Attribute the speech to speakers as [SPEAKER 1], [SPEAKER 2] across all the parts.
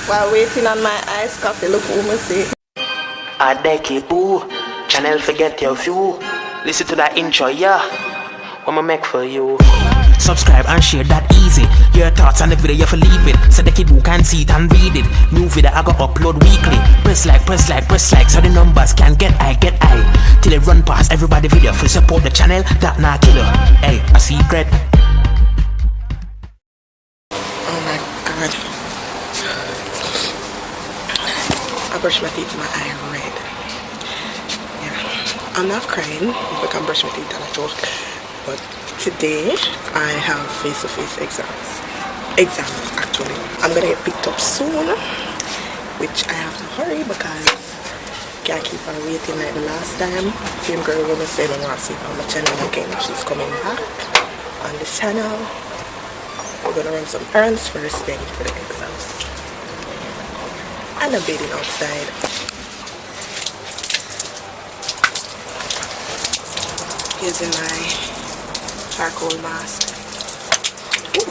[SPEAKER 1] While waiting on my iced coffee, look who me see.
[SPEAKER 2] A decade, ooh. Channel forget your view. Listen to that intro, yeah. What I make for you. Subscribe and share that easy. Your thoughts on the video, you for leave it. So the kid who can see it and read it. New video I got upload weekly. Press like, so the numbers can get high. Till it run past everybody video. For support the channel, that not killer. Hey, a secret.
[SPEAKER 1] Oh my god. I brush my teeth, my eye red. Yeah. I'm not crying if I can brush my teeth and I talk. But today I have face-to-face exams actually. I'm gonna get picked up soon, which I have to hurry because can't keep her waiting like the last time. Same girl when I said I want to see her on my channel again. She's coming back on the channel. We're gonna run some errands first, then for the exams. And I'm bathing outside. Using my charcoal mask. Ooh.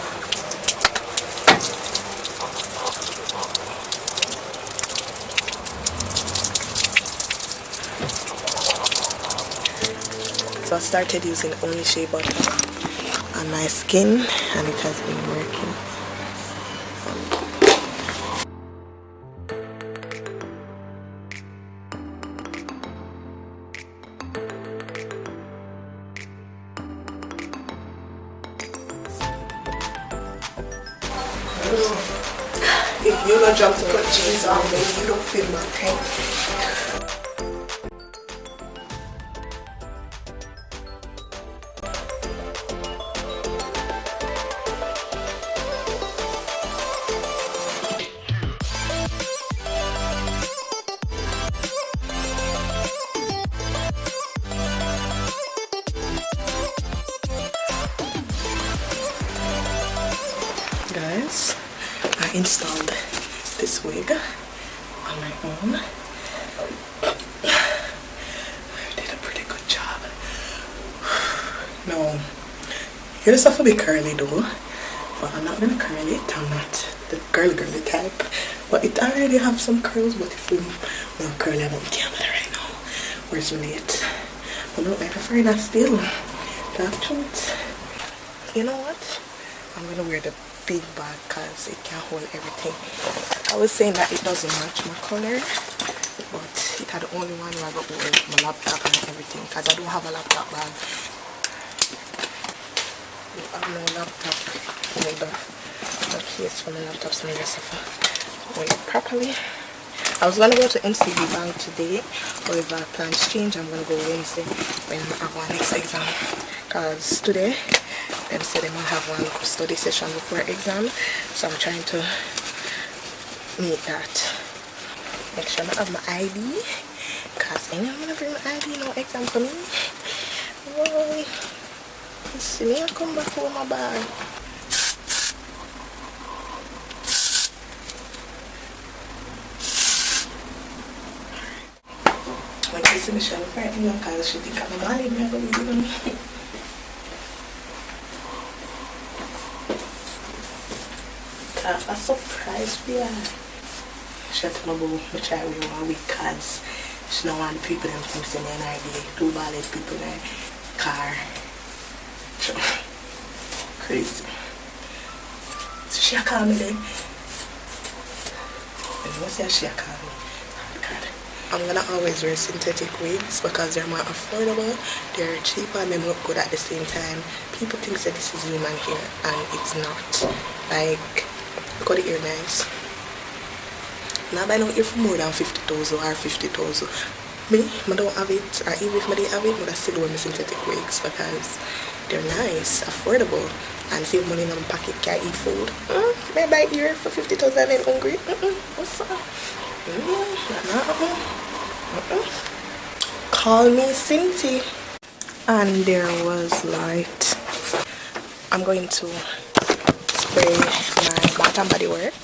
[SPEAKER 1] So I started using only shea butter on my skin and it has been working. If you don't jump to put cheese on me, you don't feel my pain. Guys, I installed this wig on my own. I did a pretty good job. No, your stuff will be curly though, but I'm not gonna curl it. I'm not the girly type, but it already have some curls. But if we not curly, I'm on camera right now. Where's my late? But no, I prefer that still. That truth. You know what? I'm gonna wear the big bag because it can hold everything. I was saying that it doesn't match my color, but it had the only one where I got my laptop and everything because I don't have a laptop bag. I have no laptop in the case for my laptop, so I just have to hold it properly. I was gonna go to NCB Bank today, however plans change. I'm gonna go Wednesday when I have my next exam because today them said they might have one study session before exam, so I'm trying to meet that. Make sure I have my ID because I'm gonna bring my ID, no exam for me. Whoa, you see me, I come back home my bag. When you see Michelle right now, because she think I'm a man, never leaving me. A surprise for you. She told me about my child with 1 week because she don't want people them to send me an idea. 2 ballot people in the car. Crazy. So she called me then. And you say she called me. God. I'm gonna always wear synthetic wigs because they're more affordable, they're cheaper, and they look good at the same time. People think that this is human hair and it's not. Like, look at the ear, guys. Now I know ear for more than 50,000 or 50,000. Me, I don't have it, or even if I didn't have it, I still wear my synthetic wigs because they're nice, affordable, and save money in my pocket, can't eat food. May I buy ear for 50,000 and I'm hungry? What's up? Call me Cinti. And there was light. I'm going to spray my Bath and Body Works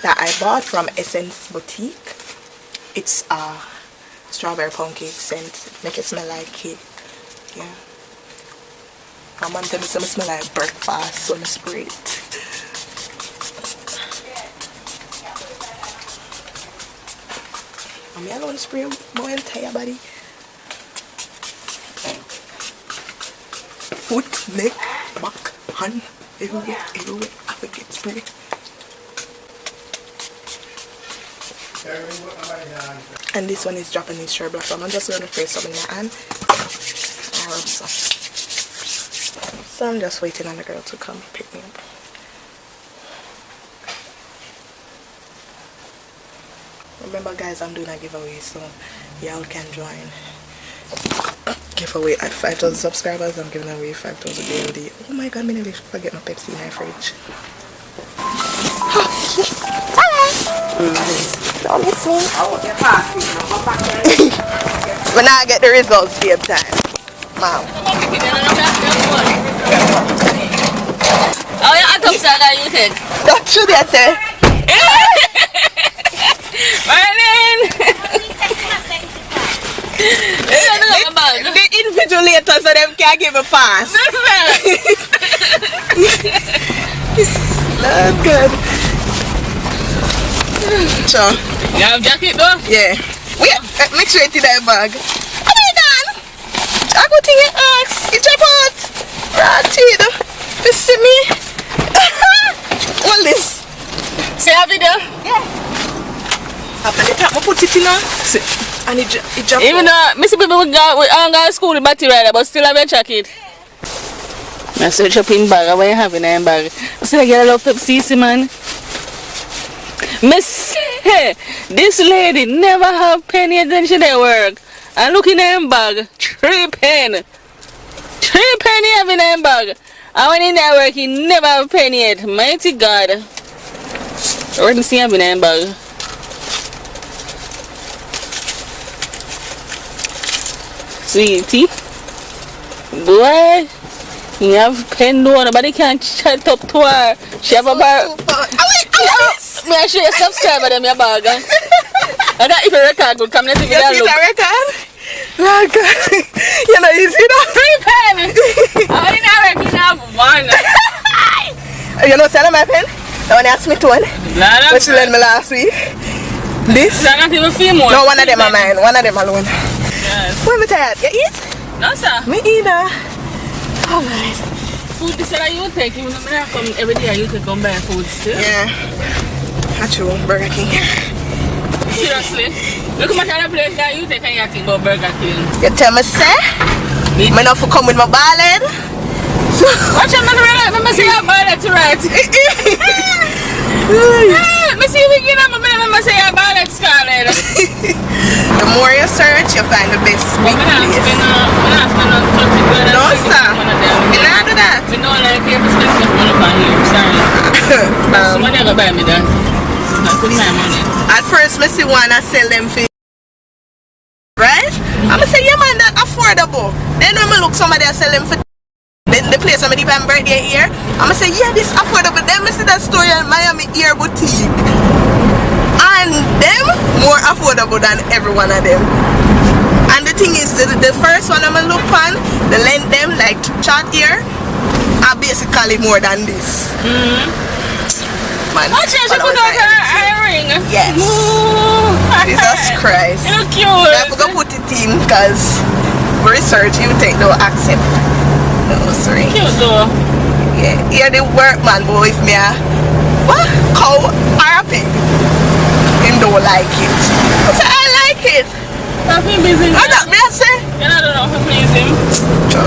[SPEAKER 1] that I bought from Essence Boutique. It's a strawberry pound cake scent. Make it smell like cake. Yeah. My mom tell me it smell like breakfast, so I spray it. I'm alone spray my entire body. Foot, neck, back, hand, everywhere, I forget spray. And this one is Japanese cherry blossom. I'm just gonna spray some in my hand. So I'm just waiting on the girl to come pick me up. Remember guys, I'm doing a giveaway, so y'all can join. Giveaway at 5,000 subscribers. I'm giving away 5,000 BLD. Oh my god, I nearly forget my Pepsi in my fridge. Don't miss me. When I get the results, same time. Mom.
[SPEAKER 3] Oh yeah, I come to that Utech.
[SPEAKER 1] That's true, that's it. The invigilators so them can't give a pass. That's good. Sure.
[SPEAKER 3] You have jacket though?
[SPEAKER 1] Yeah. Wait, make sure it's in that bag. Oh my god! I go to your axe. It's your pot. Ratted. You see me? What this?
[SPEAKER 3] See a video?
[SPEAKER 1] Yeah. After the top, I put it in there. And it dropped.
[SPEAKER 3] Even though Mr. People we go to school with battery rider, but still have a jacket. I search up in bag. What you have in that bag? I said I get a lot of Pepsi, man. Miss, this lady never have penny attention at work. And look in her bag, 3 penny. 3 penny have in her bag. I went in there work, he never have penny yet. Mighty God. I already see him in her bag. Sweetie, boy, you have pen though, nobody can chat up to her. She have a bar. Me I show you subscriber them your bag. I got if you record good, come let's see that look.
[SPEAKER 1] Look. You know you see that?
[SPEAKER 3] 3 pen. I only have 1.
[SPEAKER 1] You know tell my pen? The one you asked me to one. But she lent me last week. This?
[SPEAKER 3] I not even feel more.
[SPEAKER 1] No, one of them are mine. One of them alone.
[SPEAKER 3] Yes.
[SPEAKER 1] When am I tired? You eat?
[SPEAKER 3] No sir.
[SPEAKER 1] Me either. Alright.
[SPEAKER 3] Food this that you take, even though I come every day you take come buy food still.
[SPEAKER 1] Yeah. That's true. Burger King.
[SPEAKER 3] Seriously. Look at my kind of place that you take and you think about Burger King.
[SPEAKER 1] You tell me say? Me not for come with my ballad.
[SPEAKER 3] Watch out, I say your ballad to right. Me see we get up, I say your ballad Scarlett.
[SPEAKER 1] The more you search, you find the best big place. No sir. You not do that.
[SPEAKER 3] We don't like every specific one over here. Sorry. Somebody ever buy me that. I put my money.
[SPEAKER 1] At first, I see one I sell them for right? I'm gonna say, yeah man, that affordable. Then when I look somebody I sell them for the place I'm even birthday here, I'm gonna say, yeah, this affordable. Then I see that store in Miami Ear Boutique. And them more affordable than every one of them. And the thing is, the first one I'm gonna look on, the length them like chat here are basically more than this. Man,
[SPEAKER 3] oh, she put on her ring.
[SPEAKER 1] Yes. Jesus Christ.
[SPEAKER 3] You look cute.
[SPEAKER 1] I forgot to put it in because research you take no accept. No, sorry.
[SPEAKER 3] Cute though.
[SPEAKER 1] Yeah, here the workman boy if me what? Cow or a pig? Him don't like it. I say I like it.
[SPEAKER 3] That's me busy.
[SPEAKER 1] I got me I say.
[SPEAKER 3] You don't know how to please him.
[SPEAKER 1] Sure.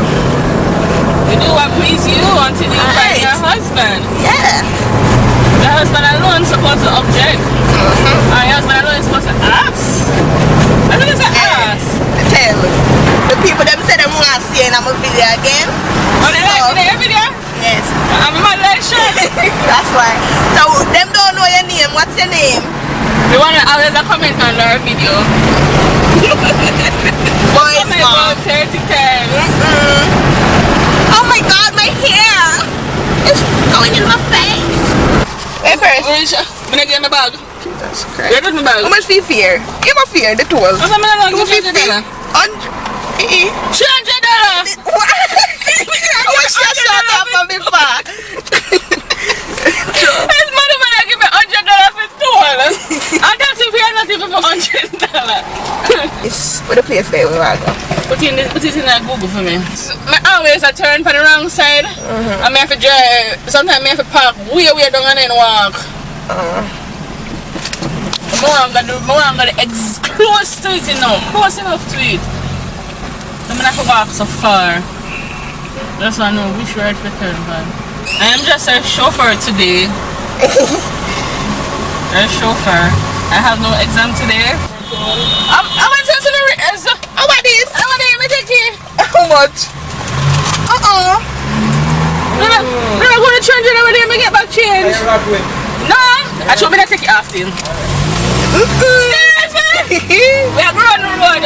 [SPEAKER 3] You do what please you until you find your husband.
[SPEAKER 1] Yeah.
[SPEAKER 3] Your husband alone is supposed to object. Or your husband alone is supposed to ask. I think it's an ask.
[SPEAKER 1] Tell me. The people them say them want to see in my video again.
[SPEAKER 3] Oh, they like in every video?
[SPEAKER 1] Yes.
[SPEAKER 3] I'm in my leg shirt.
[SPEAKER 1] That's why. So them don't know your name. What's your name?
[SPEAKER 3] You want to always comment on our video.
[SPEAKER 1] Boys,
[SPEAKER 3] comment about 30 times.
[SPEAKER 1] Oh my god, my hair is going in my face. Hey, first.
[SPEAKER 3] I'm going to get my bag.
[SPEAKER 1] Jesus Christ.
[SPEAKER 3] Where is my bag?
[SPEAKER 1] How much fee fear? Give me fear, the tool.
[SPEAKER 3] How much
[SPEAKER 1] $250. $300. How much you shot up on me for?
[SPEAKER 3] This money man give me $100 for tool. And that's if you're not even for $100.
[SPEAKER 1] It's where the place there we are go.
[SPEAKER 3] Put it in a Google for me. I always I turn for the wrong side. I may have to drive. Sometimes I have to park way down and then walk. I'm gonna close to it, you know. Close enough to it. I'm gonna have to walk so far. That's why I know which road to turn on. I am just a chauffeur today. A chauffeur. I have no exam today. I'm going to the rest. How about this? How about this? Let me take it.
[SPEAKER 1] How much?
[SPEAKER 3] I'm going to change it over there and get back change. No, I told me to take it off then. Seriously? We have run the road.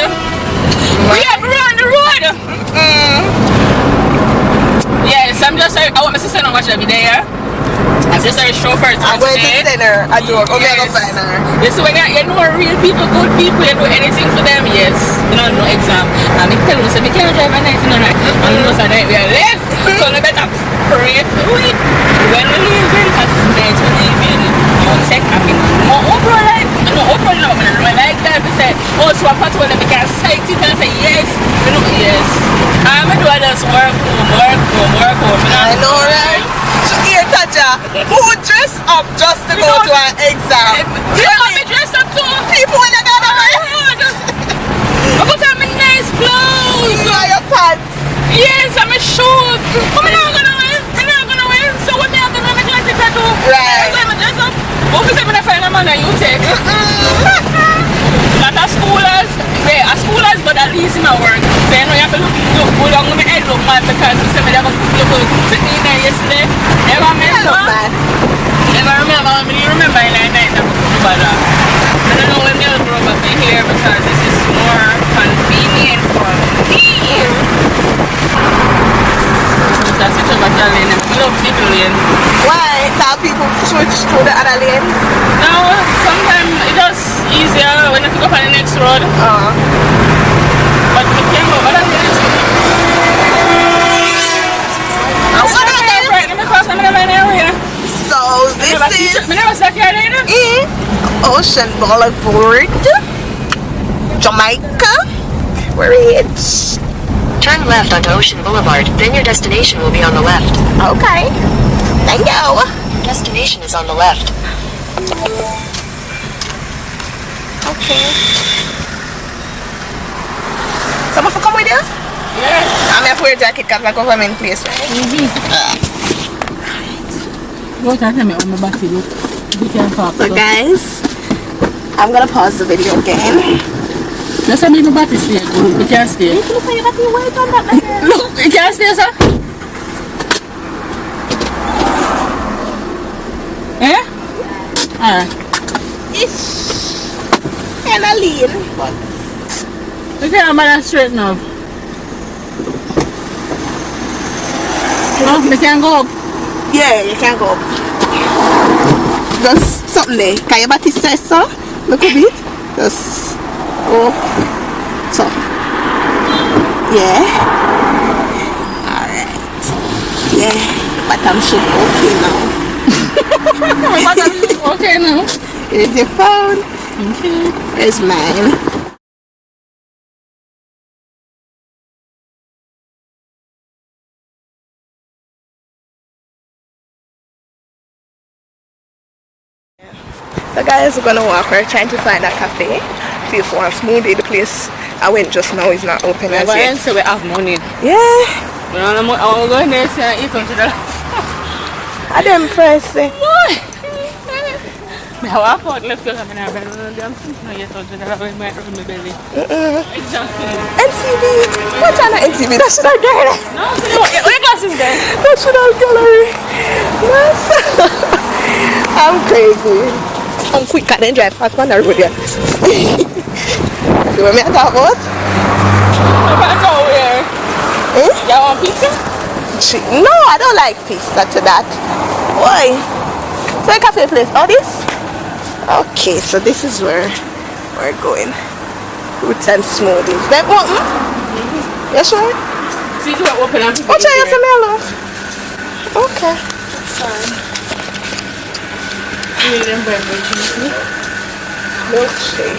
[SPEAKER 3] We have run the road. Yes, I'm just I want my sister to watch every day. I'm just a chauffeur.
[SPEAKER 1] I'm going to center. I do. Okay, I'm going to find her.
[SPEAKER 3] Yes, when you know real people, good people, you do anything for them, yes. You know, no exam. And I tell you, so we can't drive at night, you know, right? And you know, so night we are left. So we better pray for it. When we leave, because it's night, we leave in Utech, I mean, no Oprah, right? No Oprah, no, man, like that. We say, oh, so I part of them, we can cite it and say, yes. You know, yes. I'm going to do just work home.
[SPEAKER 1] I know, right? So here, Taja, who dress up just to go to an exam?
[SPEAKER 3] You want me dressed up too?
[SPEAKER 1] People in the other way.
[SPEAKER 3] I put on my nice clothes.
[SPEAKER 1] You wear your pants.
[SPEAKER 3] Yes, I'm a shoes. But I'm not gonna win. So what me have to do? I'm like to tattoo.
[SPEAKER 1] Right.
[SPEAKER 3] I'm dress up. What if I'm gonna find a man that you take? Not a schoolers. Yeah, a schoolers, but at least in my work. So you know you have to look good on my head look man because you say me that look sitting in there yesterday. Ever remember? Ever remember? You remember in that night that but I don't know when they'll grow up in here because this is more convenient for me. That's such a better lane. I love people lane.
[SPEAKER 1] Why? How people switch to the other lane?
[SPEAKER 3] No, sometimes it's just easier when you pick up on the next road. But you can't go over the next road.
[SPEAKER 1] So this is Ocean Boulevard, Jamaica. We're rich.
[SPEAKER 4] Turn left onto Ocean Boulevard, then your destination will be on the left.
[SPEAKER 1] Okay. Thank you.
[SPEAKER 4] Destination is on the left.
[SPEAKER 1] Okay. Someone to come with you?
[SPEAKER 3] Yeah.
[SPEAKER 1] I'm going to wear a jacket because I'm government place, right?
[SPEAKER 3] What I tell me on my body look.
[SPEAKER 1] So guys, I'm going to pause the video again.
[SPEAKER 3] Just let me my body stay. You can't stay.
[SPEAKER 1] Look at your body, wait on that.
[SPEAKER 3] Look, you can't stay, sir. Eh? Alright.
[SPEAKER 1] It's kind of lean, but
[SPEAKER 3] you can't balance straight now. Oh, you can't go up.
[SPEAKER 1] yeah, you can go up. Just something there. Can your body stay so? Look a bit. Just go. So. Yeah. Alright. Yeah. But I'm sure okay now.
[SPEAKER 3] Okay now.
[SPEAKER 1] Here's your phone.
[SPEAKER 3] Okay.
[SPEAKER 1] Here's mine. So guys, we're gonna walk. We're trying to find a cafe. See if one smoothie. The place I went just now is not open as yet.
[SPEAKER 3] So we have money.
[SPEAKER 1] Yeah.
[SPEAKER 3] I'm going there to eat $100.
[SPEAKER 1] I didn't press it.
[SPEAKER 3] I walk out left because I'm in a bed. I'm thinking I get $100 in my belly. Exactly.
[SPEAKER 1] NCB. What kind of NCB? That's not gallery.
[SPEAKER 3] No, what glasses there?
[SPEAKER 1] That's not gallery. Yes. I'm crazy. I'm quick and then drive fast on the road. Yeah. You want me to talk about?
[SPEAKER 3] I'm going to go where? You want pizza?
[SPEAKER 1] No, I don't like pizza to that. Why? So a cafe place. Oh, this? Okay, so this is where we're going. Roots and smoothies. That one? You sure?
[SPEAKER 3] See to open up.
[SPEAKER 1] What's your smell? Okay.
[SPEAKER 3] Sorry. You need them beverage.
[SPEAKER 1] milkshake.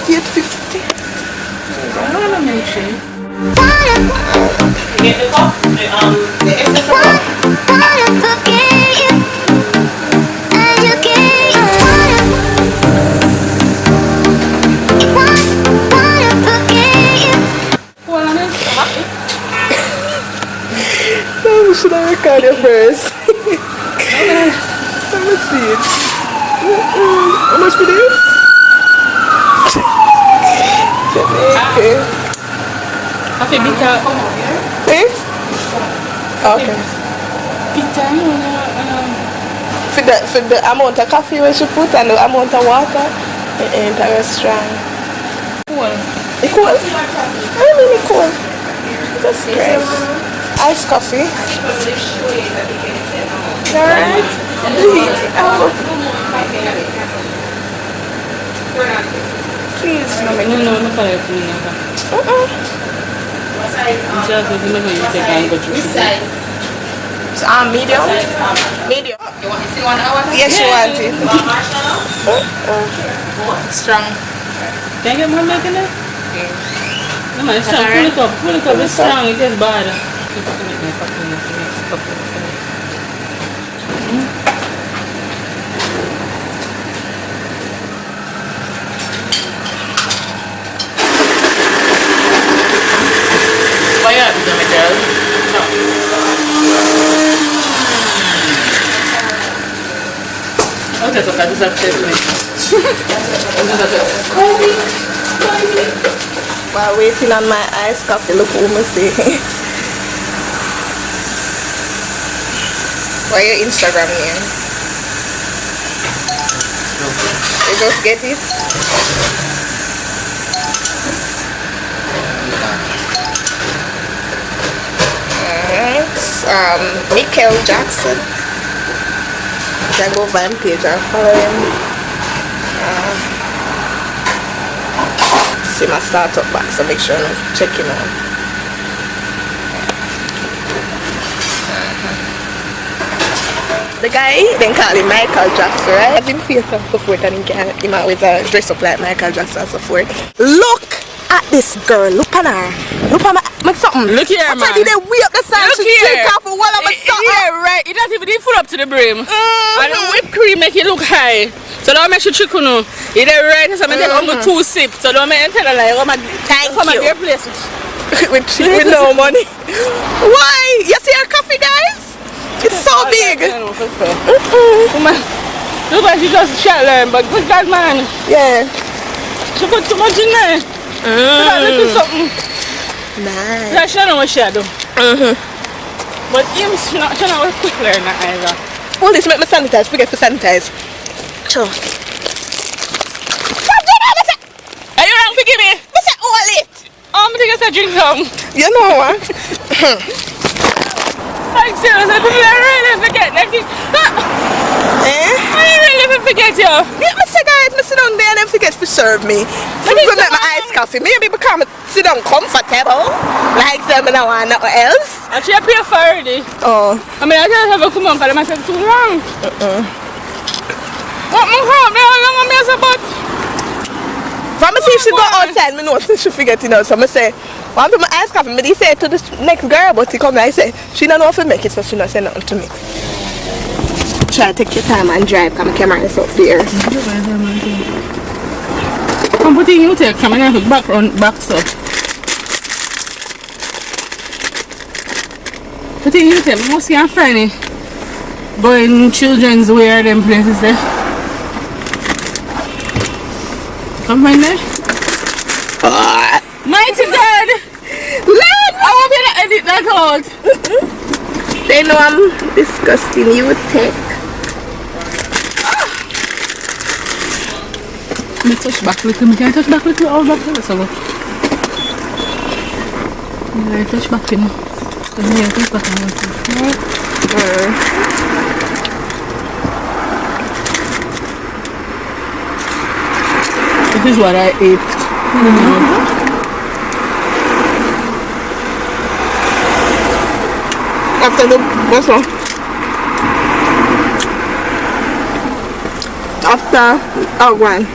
[SPEAKER 1] 8.50.
[SPEAKER 3] I don't want a milkshake.
[SPEAKER 2] Get the cup, the extra cup.
[SPEAKER 1] Oh, should I record your first? Let me see it. How much for this? Jamaican.
[SPEAKER 3] Coffee bitter.
[SPEAKER 1] Eh? Okay.
[SPEAKER 3] Bitter,
[SPEAKER 1] For the amount of coffee we should put and the amount of water, it ain't very strong.
[SPEAKER 3] cool.
[SPEAKER 1] It cool? I mean it cool. Just great. Iced coffee. Alright. Please, no,
[SPEAKER 3] No, no color for me. Just if you know you take and go through.
[SPEAKER 1] It's medium. Medium.
[SPEAKER 2] You want to see 1 hour?
[SPEAKER 1] Yes, you want it. Strong.
[SPEAKER 3] Can you get more milk in there? No, man, it's strong. Pull it up. Pull it up. It's strong. It gets bad.
[SPEAKER 2] Why you have to do it, girl? No. Okay, so that is upset me.
[SPEAKER 1] While waiting on my iced coffee, look who me see. Why your Instagram name? You just get it? Michael Jackson. Can go fan page and follow him. See my startup box, so make sure you check him out. The guy, then call him Michael Jackson, right? I didn't feel so forth and he always dress up like Michael Jackson and so forth. Look at this girl, look at her. Look at my something.
[SPEAKER 3] Look here, man.
[SPEAKER 1] I did they way up the side,
[SPEAKER 3] Look
[SPEAKER 1] she
[SPEAKER 3] here.
[SPEAKER 1] take off and while I'm something.
[SPEAKER 3] Yeah, right. It doesn't even full up to the brim. And the whipped cream make it look high. So don't make you chicken no. It is right, so I take only 2 sips. So don't make tell her like,
[SPEAKER 1] Thank
[SPEAKER 3] come
[SPEAKER 1] you.
[SPEAKER 3] at your place.
[SPEAKER 1] with no money. Why? You see her coffee, guys? It's so big.
[SPEAKER 3] Look like she just shot learn, but good God, man.
[SPEAKER 1] Yeah.
[SPEAKER 3] She put too much in there. She got little something.
[SPEAKER 1] Nice.
[SPEAKER 3] Like, she don't know what she do. But him, she not a quick learner either.
[SPEAKER 1] All this make me sanitize. Forget to sanitize. Sure.
[SPEAKER 3] Are you wrong? Forgive me.
[SPEAKER 1] I said all it.
[SPEAKER 3] I'm going to drink some.
[SPEAKER 1] You know what?
[SPEAKER 3] Like, seriously, I really forget that thing. I really forget you.
[SPEAKER 1] Yeah, I say guys, I sit down there and then forget to serve me. So make my iced coffee. Maybe because I sit down comfortable. Like them and I want nothing else.
[SPEAKER 3] Actually, I pay for already.
[SPEAKER 1] Oh.
[SPEAKER 3] I mean, I just have a come on for them. I said too long. What my heart? How long am I about?
[SPEAKER 1] If I'm see if she go outside, I know she forget, you know. So I say, well, I'm my iced coffee. But he say to this next girl, but he come and I say, she don't know if to make it, so she not say nothing to me. Try to take your time and drive, because my camera is up there.
[SPEAKER 3] I'm putting Utech, come in and back so. Putting Utech, most can't find it. Going children's wear, them places there. Come find there. Mighty God!
[SPEAKER 1] Lord!
[SPEAKER 3] I want you to edit that out.
[SPEAKER 1] They know I'm disgusting. Utech.
[SPEAKER 3] Let me touch back a little. Can I touch back a little? All back a little. Yeah, touch back, you know. Yeah, touch back a little. This is what I ate.
[SPEAKER 1] After the what's wrong? After one.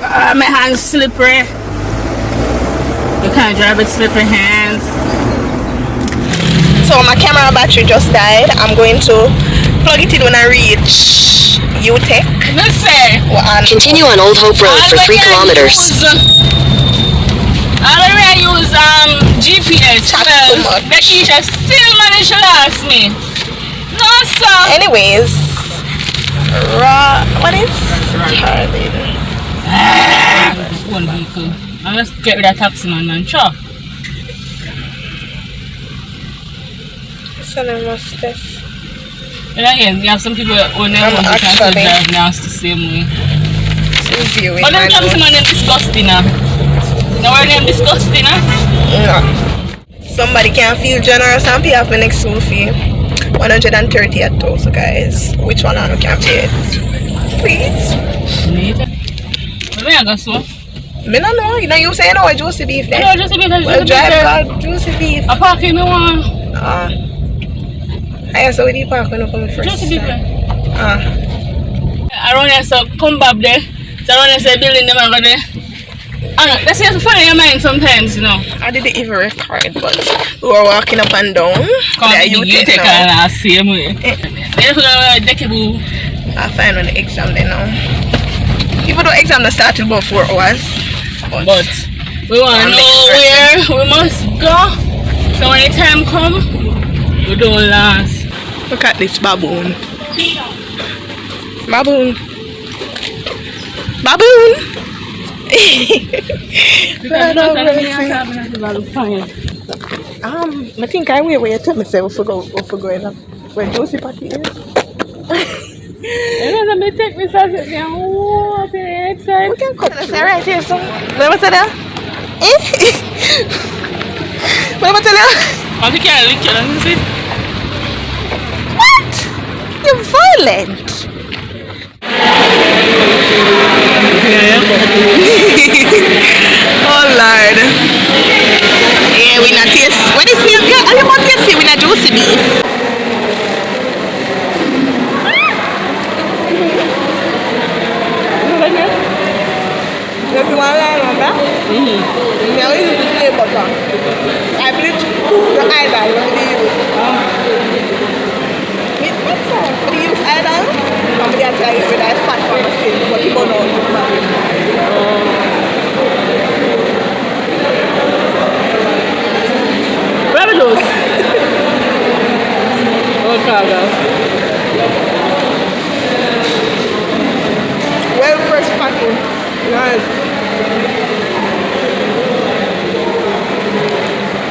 [SPEAKER 3] My hands slippery. You can't drive with slippery hands.
[SPEAKER 1] So my camera battery just died. I'm going to plug it in when I reach Utech.
[SPEAKER 3] Let's say.
[SPEAKER 4] Continue on Old Hope Road for 3 kilometers.
[SPEAKER 3] I already use GPS. Well, the teacher still managed to ask me. No, sir.
[SPEAKER 1] Anyways, what is Charlie?
[SPEAKER 3] One vehicle. I'm just get rid of taxi man, sure.
[SPEAKER 1] Son must test.
[SPEAKER 3] And again, you have some people who never want to drive nasty the same way. But them taxi man, them disgusting now. No, where them disgusting now?
[SPEAKER 1] No. Somebody can't feel generous and pay off my next school fee. 130 at those guys. Which one I can pay it? Please.
[SPEAKER 3] Where I go so?
[SPEAKER 1] Me no know. You know you say no juicy beef there.
[SPEAKER 3] No, juicy beef.
[SPEAKER 1] Well, drive car, juicy beef.
[SPEAKER 3] I park in me one.
[SPEAKER 1] I saw the park when you come first.
[SPEAKER 3] Juicy beef. Around here, so come back there. So around here, say building them over there. I know, that's just fun in your mind sometimes, you know.
[SPEAKER 1] I didn't even record, but we were walking up and down.
[SPEAKER 3] Come to Utech and I see him.
[SPEAKER 1] I find when the exam there now. Even though exam that started about 4 hours.
[SPEAKER 3] But we want to know where we must go. So when the time comes, we don't last.
[SPEAKER 1] Look at this baboon. Baboon. Baboon. I think I will wait till myself for going up where Josie party is.
[SPEAKER 3] Let me take this as it can. Oh, I'm excited.
[SPEAKER 1] We can cut this right here. So, what am I What am I
[SPEAKER 3] think I like it. Let me see.
[SPEAKER 1] What? You're violent. Oh Lord. Yeah, we not taste. What is it? Yeah, I want to taste. We not juicy beef. If you want to remember, now we use the play butter. I bleach the eyeball when we use. It makes sense. We use eyeball. And we have to get rid of that fat from the skin, but you don't know.
[SPEAKER 3] Where are those? Okay,
[SPEAKER 1] Well, first packing. Nice.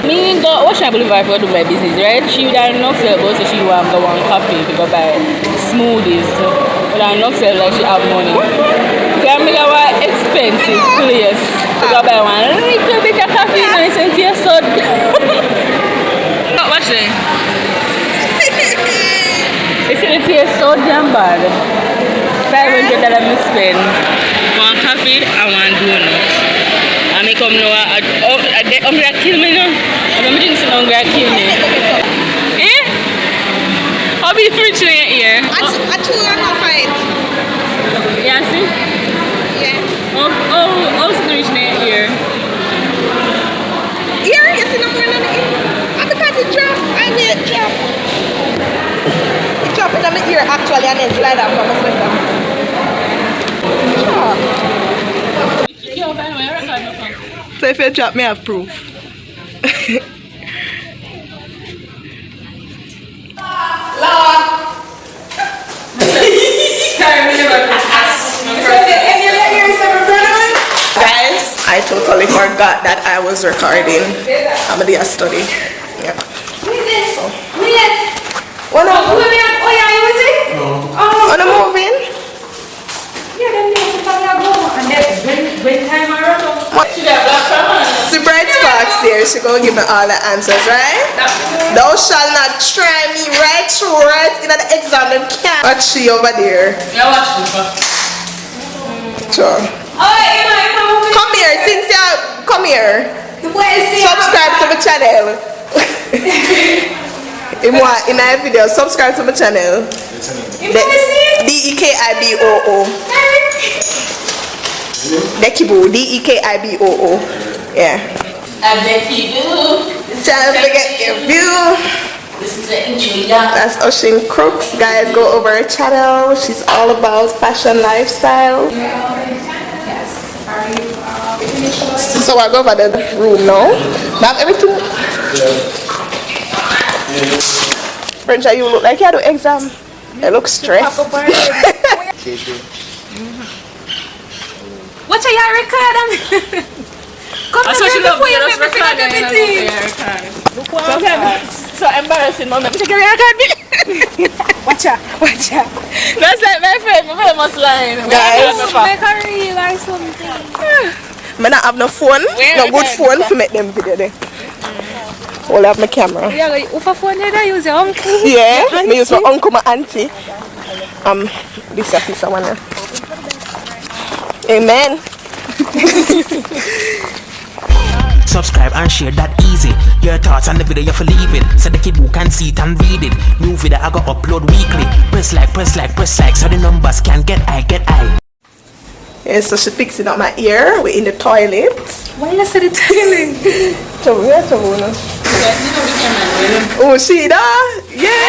[SPEAKER 3] Me go Ocean Boulevard for do my business, right? She would have enough sell, but so she want to go one coffee to go buy smoothies. But I enough sell like she have money. So I make our expensive place to go buy one little bit of coffee and it's into your soda. Watch it. It's into your so damn bad. $500 I spend. One coffee and one donut. I make come now, I'm gonna kill me now. I'm drink some I'm gonna kill me. Eh? I'll be free to your ear.
[SPEAKER 1] I told her to fight.
[SPEAKER 3] Yeah, see?
[SPEAKER 1] Yeah.
[SPEAKER 3] Oh, also reach my ear.
[SPEAKER 1] Ear? You see no more than the ear? And because it dropped, I made it drop. It dropped in my ear actually and then slide out from my sweater. Drop. So if you drop me, I have proof. Guys, I totally forgot that I was recording. I'm going to do a study. Yeah. So. What up? Oh, yeah, you was it? Oh, the moving? Yeah, then you have to go. And then when time I run up. See bright spots there. She gonna give me all the answers, right? Thou shall not try me right through, right in the exam. Them can't watch she over there.
[SPEAKER 3] Yeah, watch this one.
[SPEAKER 1] Sure. Come here, since you come here. Subscribe to my channel. In my video, subscribe to my channel. DEKIBOO. Dekiboo, D-E-K-I-B-O-O. Yeah.
[SPEAKER 3] Dekiboo.
[SPEAKER 1] Channel Forget Your View.
[SPEAKER 3] This is the intro, yeah.
[SPEAKER 1] That's Ocean Crooks. Guys, go over her channel. She's all about fashion lifestyle. So I go over the room now. Have everything. French, you look like you had an exam. You look stressed.
[SPEAKER 5] What are you recording? Come
[SPEAKER 3] That's what she
[SPEAKER 5] before you
[SPEAKER 3] loves.
[SPEAKER 5] make me forget everything.
[SPEAKER 3] So embarrassing, mom. Let me take a record.
[SPEAKER 5] Watch out.
[SPEAKER 3] That's like my friend, my famous line.
[SPEAKER 1] Guys.
[SPEAKER 5] Make a reel or something.
[SPEAKER 1] I don't have no phone. No good phone to make them video there. Hold up my camera.
[SPEAKER 5] Yeah, you have a phone there, use your uncle.
[SPEAKER 1] Yeah, me use my uncle, my auntie. This is one. Amen.
[SPEAKER 2] Subscribe and share that easy. Your thoughts on the video, you for leave it. So the kid who can see it and read it. New video I got upload weekly. Press like, so the numbers can get high.
[SPEAKER 1] Yeah, so she fixing up my ear. We're in the toilet.
[SPEAKER 5] Why you say the toilet?
[SPEAKER 1] Oh, she da? Yeah.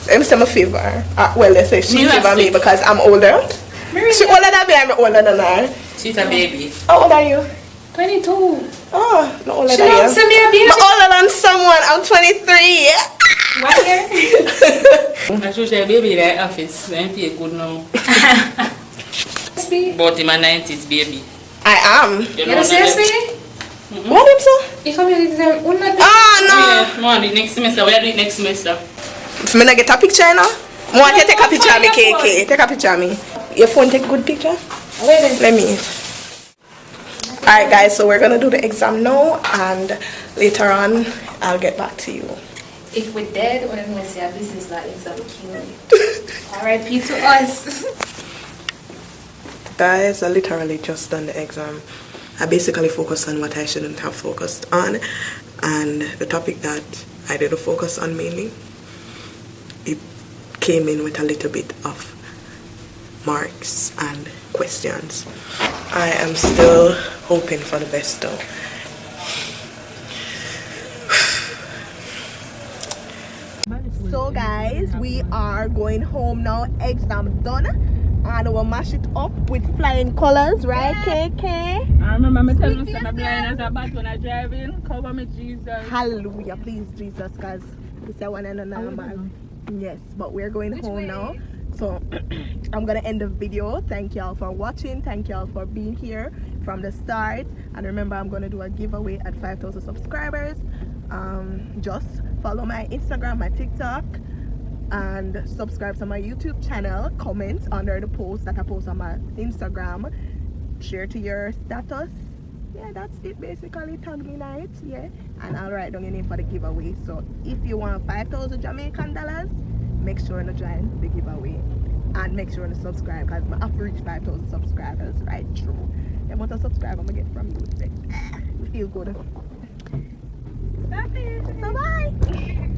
[SPEAKER 1] Let me say my favor. Well, let's say she favor me because I'm older. She older than me, I'm older than her.
[SPEAKER 3] She's a baby.
[SPEAKER 1] How old are you?
[SPEAKER 5] 22.
[SPEAKER 1] Oh, no older
[SPEAKER 5] She
[SPEAKER 1] than
[SPEAKER 5] don't
[SPEAKER 1] you.
[SPEAKER 5] send me a baby.
[SPEAKER 1] I'm older than someone. I'm 23.
[SPEAKER 5] What year?
[SPEAKER 3] I should say baby in the office. Then feel good now. But in my 90s, baby.
[SPEAKER 1] I am.
[SPEAKER 3] You
[SPEAKER 5] You know seriously?
[SPEAKER 1] What him so?
[SPEAKER 5] You come here this time.
[SPEAKER 1] Oh, no.
[SPEAKER 3] Yeah, more the next semester. We are doing next semester.
[SPEAKER 1] If me not get a picture, you know? I want you to take a picture of me, KK. Take a picture of me. Your phone take a good picture?
[SPEAKER 5] Wait.
[SPEAKER 1] Let me. Alright guys, so we're gonna do the exam now and later on I'll get back to you.
[SPEAKER 5] If we're dead, when we say our business like exam killing. R.I.P. to us.
[SPEAKER 1] Guys, I literally just done the exam. I basically focused on what I shouldn't have focused on, and the topic that I didn't focus on mainly, it came in with a little bit of marks and questions. I am still hoping for the best though. So guys, we are going home now. Exam done, and we'll mash it up with flying colors, right, KK?
[SPEAKER 3] I remember me telling you I'm blind as a bat when I drive in. Cover me, Jesus.
[SPEAKER 1] Hallelujah, please Jesus, because it's a one and a normal. Yes, but we're going home now. So I'm gonna end the video. Thank y'all for watching. Thank y'all for being here from the start. And remember, I'm gonna do a giveaway at 5,000 subscribers. Just follow my Instagram, my TikTok, and subscribe to my YouTube channel. Comment under the post that I post on my Instagram. Share to your status. Yeah, that's it basically. Tag me night, yeah, and I'll write down your name for the giveaway. So if you want 5,000 Jamaican dollars, make sure to join the giveaway and make sure to subscribe, because I have to reach 5,000 subscribers right through. And what a subscribe I'm gonna get from you, we feel good. That's it. So bye.